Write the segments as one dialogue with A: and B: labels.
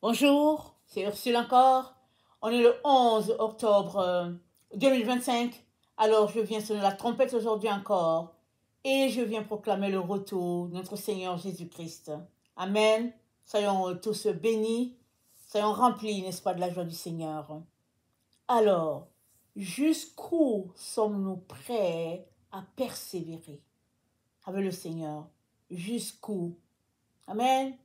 A: Bonjour, c'est Ursule encore. On est le 11 octobre 2025. Alors je viens sonner la trompette aujourd'hui encore et je viens proclamer le retour de notre Seigneur Jésus-Christ. Amen. Soyons tous bénis, soyons remplis, n'est-ce pas, de la joie du Seigneur. Alors, jusqu'où sommes-nous prêts à persévérer avec le Seigneur? Jusqu'où? Amen.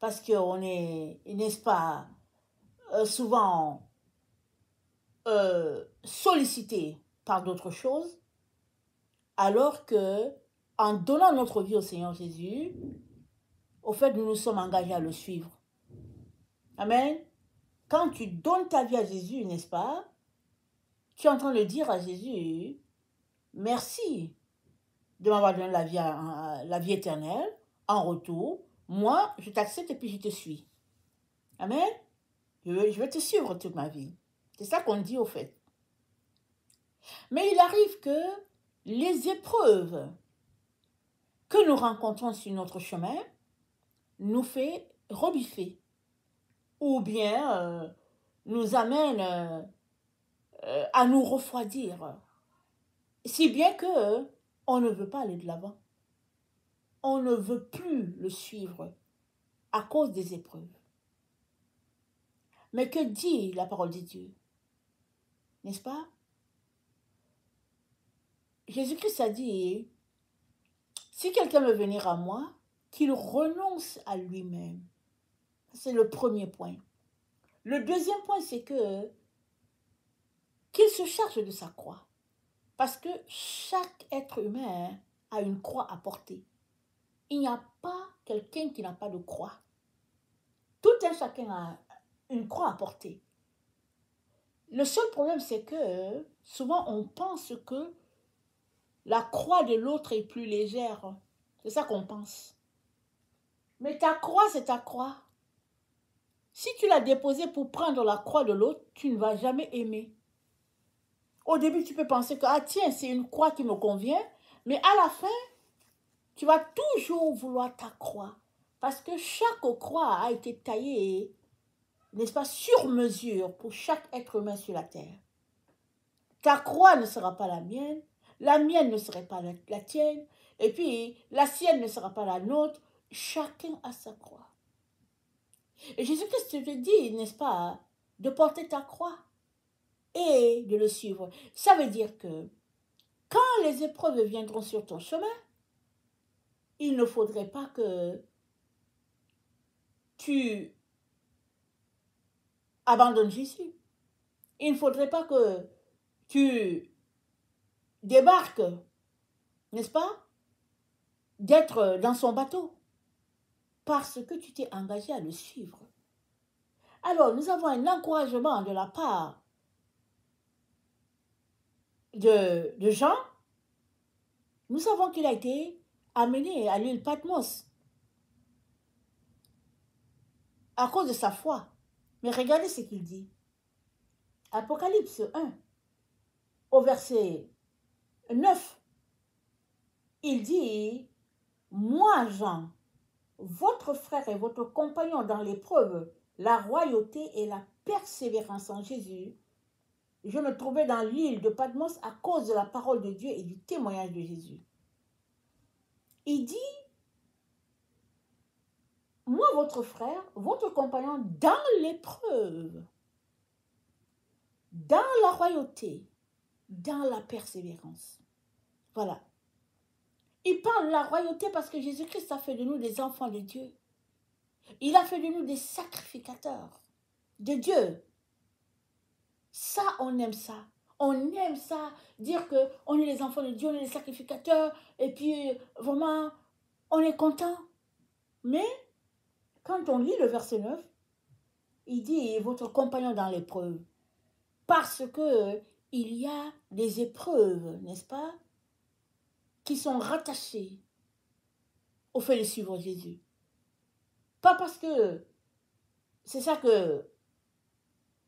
A: Parce qu'on est, n'est-ce pas, souvent sollicité par d'autres choses, alors que en donnant notre vie au Seigneur Jésus, au fait, nous nous sommes engagés à le suivre. Amen. Quand tu donnes ta vie à Jésus, n'est-ce pas, tu es en train de dire à Jésus, merci de m'avoir donné la vie éternelle. En retour, moi, je t'accepte et puis je te suis. Amen. Je vais te suivre toute ma vie. C'est ça qu'on dit au fait. Mais il arrive que les épreuves que nous rencontrons sur notre chemin nous fait rebiffer ou bien nous amène à nous refroidir. Si bien que on ne veut pas aller de l'avant. On ne veut plus le suivre à cause des épreuves. Mais que dit la parole de Dieu? N'est-ce pas? Jésus-Christ a dit, si quelqu'un veut venir à moi, qu'il renonce à lui-même. C'est le premier point. Le deuxième point, c'est qu'il se charge de sa croix. Parce que chaque être humain a une croix à porter. Il n'y a pas quelqu'un qui n'a pas de croix. Tout un chacun a une croix à porter. Le seul problème, c'est que souvent on pense que la croix de l'autre est plus légère. C'est ça qu'on pense. Mais ta croix, c'est ta croix. Si tu l'as déposée pour prendre la croix de l'autre, tu ne vas jamais aimer. Au début, tu peux penser que, ah tiens, c'est une croix qui me convient, mais à la fin, tu vas toujours vouloir ta croix. Parce que chaque croix a été taillée, n'est-ce pas, sur mesure pour chaque être humain sur la terre. Ta croix ne sera pas la mienne ne serait pas la tienne, et puis la sienne ne sera pas la nôtre. Chacun a sa croix. Et Jésus-Christ te dit, n'est-ce pas, de porter ta croix et de le suivre. Ça veut dire que quand les épreuves viendront sur ton chemin, il ne faudrait pas que tu abandonnes Jésus. Il ne faudrait pas que tu débarques, n'est-ce pas, d'être dans son bateau, parce que tu t'es engagé à le suivre. Alors, nous avons un encouragement de la part de Jean. Nous savons qu'il a été amené à l'île Patmos à cause de sa foi. Mais regardez ce qu'il dit. Apocalypse 1, au verset 9, il dit, « Moi, Jean, votre frère et votre compagnon dans l'épreuve, la royauté et la persévérance en Jésus, je me trouvais dans l'île de Patmos à cause de la parole de Dieu et du témoignage de Jésus. » Il dit, moi, votre frère, votre compagnon, dans l'épreuve, dans la royauté, dans la persévérance. Voilà. Il parle de la royauté parce que Jésus-Christ a fait de nous des enfants de Dieu. Il a fait de nous des sacrificateurs de Dieu. Ça, on aime ça. On aime ça, dire qu'on est les enfants de Dieu, on est les sacrificateurs, et puis vraiment, on est content. Mais, quand on lit le verset 9, il dit, votre compagnon dans l'épreuve. Parce que il y a des épreuves, n'est-ce pas, qui sont rattachées au fait de suivre Jésus. Pas parce que c'est ça que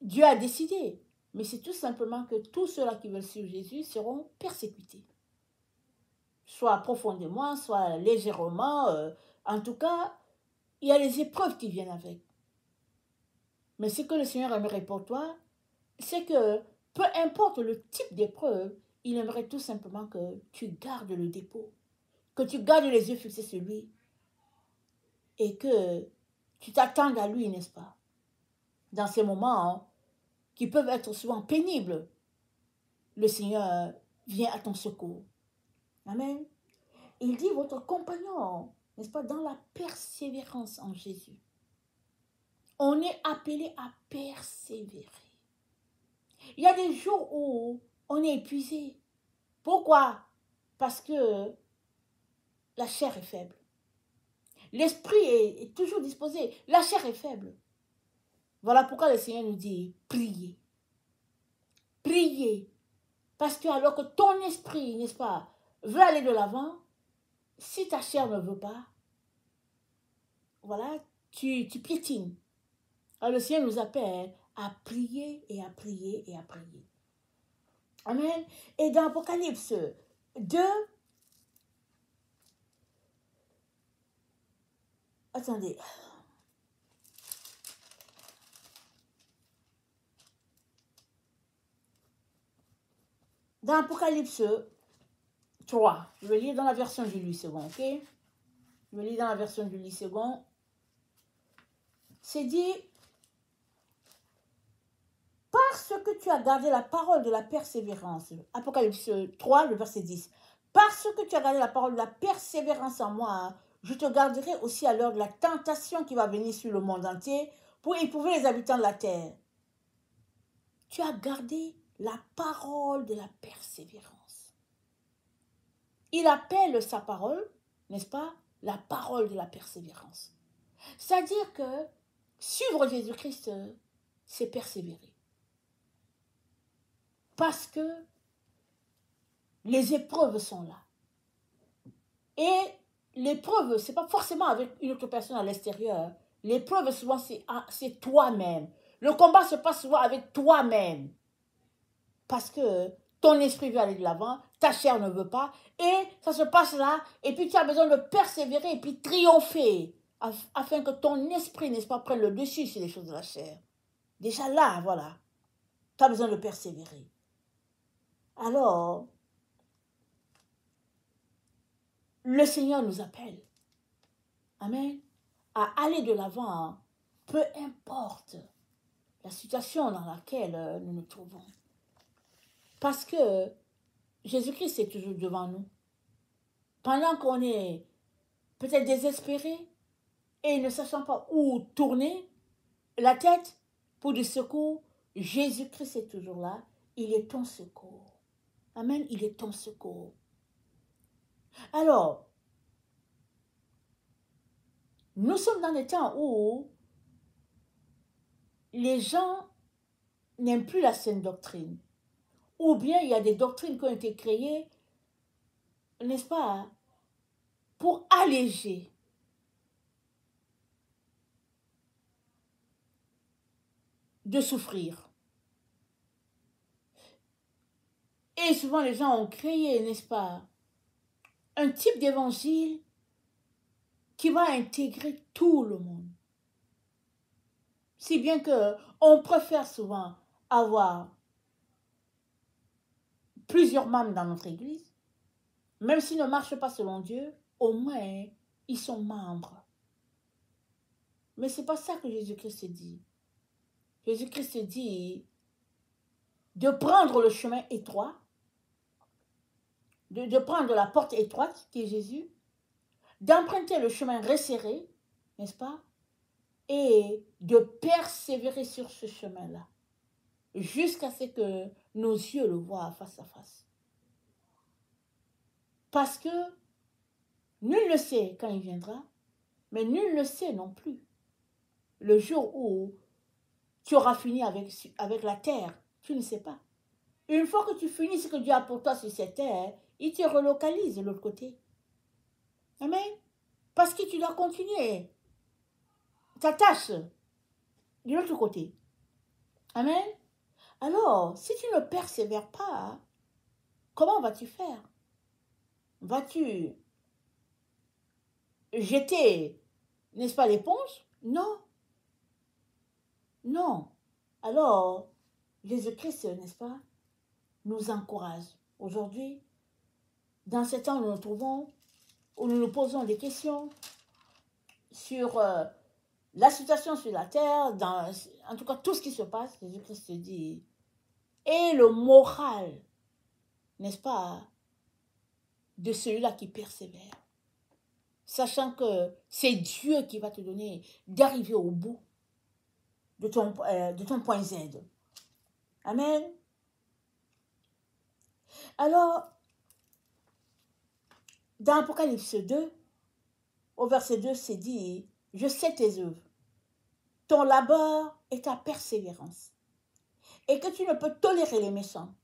A: Dieu a décidé, mais c'est tout simplement que tous ceux-là qui veulent suivre Jésus seront persécutés. Soit profondément, soit légèrement, en tout cas, il y a les épreuves qui viennent avec. Mais ce que le Seigneur aimerait pour toi, c'est que peu importe le type d'épreuve, il aimerait tout simplement que tu gardes le dépôt, que tu gardes les yeux fixés sur lui et que tu t'attendes à lui, n'est-ce pas? Dans ces moments qui peuvent être souvent pénibles, le Seigneur vient à ton secours. Amen. Il dit votre compagnon, n'est-ce pas, dans la persévérance en Jésus. On est appelé à persévérer. Il y a des jours où on est épuisé. Pourquoi? Parce que la chair est faible. L'esprit est toujours disposé. La chair est faible. Voilà pourquoi le Seigneur nous dit priez. Priez. Parce que alors que ton esprit, n'est-ce pas, veut aller de l'avant, si ta chair ne veut pas, voilà, tu piétines. Alors le Seigneur nous appelle à prier et à prier et à prier. Amen. Et dans Apocalypse 2, attendez. Dans Apocalypse 3, je vais lire dans la version du Louis II, ok? Je vais lire dans la version du Louis II. C'est dit, parce que tu as gardé la parole de la persévérance. Apocalypse 3, le verset 10. Parce que tu as gardé la parole de la persévérance en moi, je te garderai aussi à l'heure de la tentation qui va venir sur le monde entier pour éprouver les habitants de la terre. Tu as gardé la parole de la persévérance. Il appelle sa parole, n'est-ce pas, la parole de la persévérance. C'est-à-dire que suivre Jésus-Christ, c'est persévérer. Parce que les épreuves sont là. Et l'épreuve, ce n'est pas forcément avec une autre personne à l'extérieur. L'épreuve, souvent, c'est toi-même. Le combat se passe souvent avec toi-même. Parce que ton esprit veut aller de l'avant, ta chair ne veut pas, et ça se passe là, et puis tu as besoin de persévérer et puis triompher, afin que ton esprit, n'est-ce pas, prenne le dessus sur les choses de la chair. Déjà là, voilà, tu as besoin de persévérer. Alors, le Seigneur nous appelle, amen, à aller de l'avant, peu importe la situation dans laquelle nous nous trouvons. Parce que Jésus-Christ est toujours devant nous. Pendant qu'on est peut-être désespéré et ne sachant pas où tourner la tête pour du secours, Jésus-Christ est toujours là. Il est ton secours. Amen, il est ton secours. Alors, nous sommes dans des temps où les gens n'aiment plus la saine doctrine. Ou bien il y a des doctrines qui ont été créées, n'est-ce pas, pour alléger de souffrir. Et souvent les gens ont créé, n'est-ce pas, un type d'évangile qui va intégrer tout le monde. Si bien qu'on préfère souvent avoir plusieurs membres dans notre église, même s'ils ne marchent pas selon Dieu, au moins ils sont membres. Mais ce n'est pas ça que Jésus-Christ dit. Jésus-Christ dit de prendre le chemin étroit, de prendre la porte étroite qui est Jésus, d'emprunter le chemin resserré, n'est-ce pas, et de persévérer sur ce chemin-là, jusqu'à ce que nos yeux le voient face à face. Parce que nul ne sait quand il viendra, mais nul ne sait non plus le jour où tu auras fini avec la terre. Tu ne sais pas. Une fois que tu finis ce que Dieu a pour toi sur cette terre, il te relocalise de l'autre côté. Amen. Parce que tu dois continuer ta tâche de l'autre côté. Amen. Alors, si tu ne persévères pas, comment vas-tu faire? Vas-tu jeter, n'est-ce pas, l'éponge? Non. Non. Alors, Jésus-Christ, n'est-ce pas, nous encourage. Aujourd'hui, dans ce temps où nous nous trouvons, où nous nous posons des questions sur la situation sur la terre, en tout cas tout ce qui se passe, Jésus-Christ dit, et le moral, n'est-ce pas, de celui-là qui persévère, sachant que c'est Dieu qui va te donner d'arriver au bout de ton point Z. Amen. Alors, dans Apocalypse 2, au verset 2, c'est dit, « Je sais tes œuvres, ton labeur et ta persévérance, et que tu ne peux tolérer les méchants.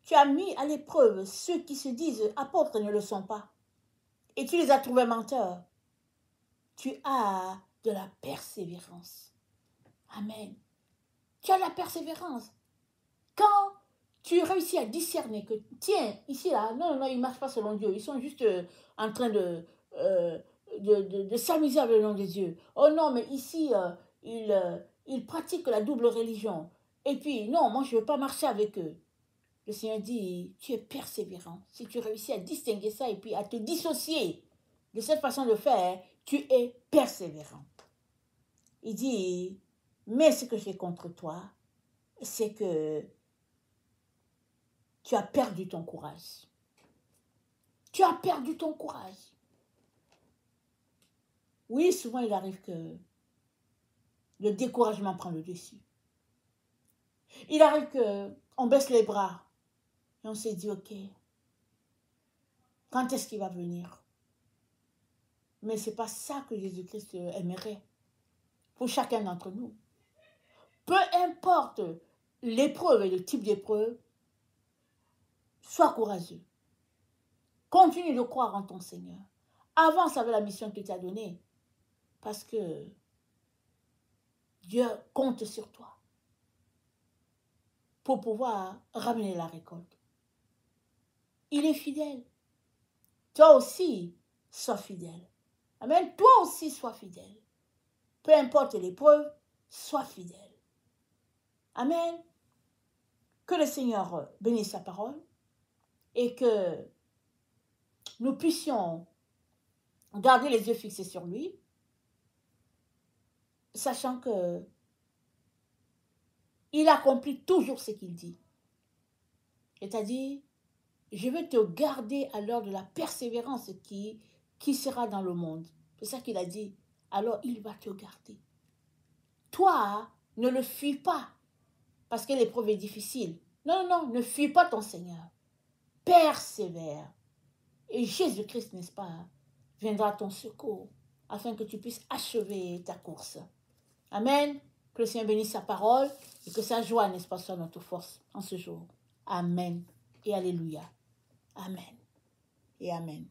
A: Tu as mis à l'épreuve ceux qui se disent apôtres et ne le sont pas, et tu les as trouvés menteurs. Tu as de la persévérance. » Amen. Tu as de la persévérance. Quand tu réussis à discerner que, tiens, ici, là, non, ils ne marchent pas selon Dieu. Ils sont juste en train de s'amuser avec le nom de Dieu. Oh non, mais ici, ils pratiquent la double religion. Et puis, non, moi, je ne veux pas marcher avec eux. Le Seigneur dit, tu es persévérant. Si tu réussis à distinguer ça et puis à te dissocier de cette façon de faire, tu es persévérant. Il dit, mais ce que j'ai contre toi, c'est que tu as perdu ton courage. Tu as perdu ton courage. Oui, souvent il arrive que le découragement prend le dessus. Il arrive qu'on baisse les bras et on s'est dit, ok, quand est-ce qu'il va venir? Mais ce n'est pas ça que Jésus-Christ aimerait pour chacun d'entre nous. Peu importe l'épreuve et le type d'épreuve, sois courageux. Continue de croire en ton Seigneur. Avance avec la mission qu'il t'a donnée. Parce que Dieu compte sur toi pour pouvoir ramener la récolte. Il est fidèle. Toi aussi, sois fidèle. Amen. Toi aussi, sois fidèle. Peu importe l'épreuve, sois fidèle. Amen. Que le Seigneur bénisse sa parole et que nous puissions garder les yeux fixés sur lui, sachant que il accomplit toujours ce qu'il dit. C'est-à-dire, je vais te garder à l'heure de la persévérance qui sera dans le monde. C'est ça qu'il a dit. Alors, il va te garder. Toi, ne le fuis pas, parce que l'épreuve est difficile. Non, non, ne fuis pas ton Seigneur. Persévère. Et Jésus-Christ, n'est-ce pas, viendra à ton secours, afin que tu puisses achever ta course. Amen. Que le Seigneur bénisse sa parole et que sa joie, n'est-ce pas, soit notre force en ce jour. Amen et alléluia. Amen et amen.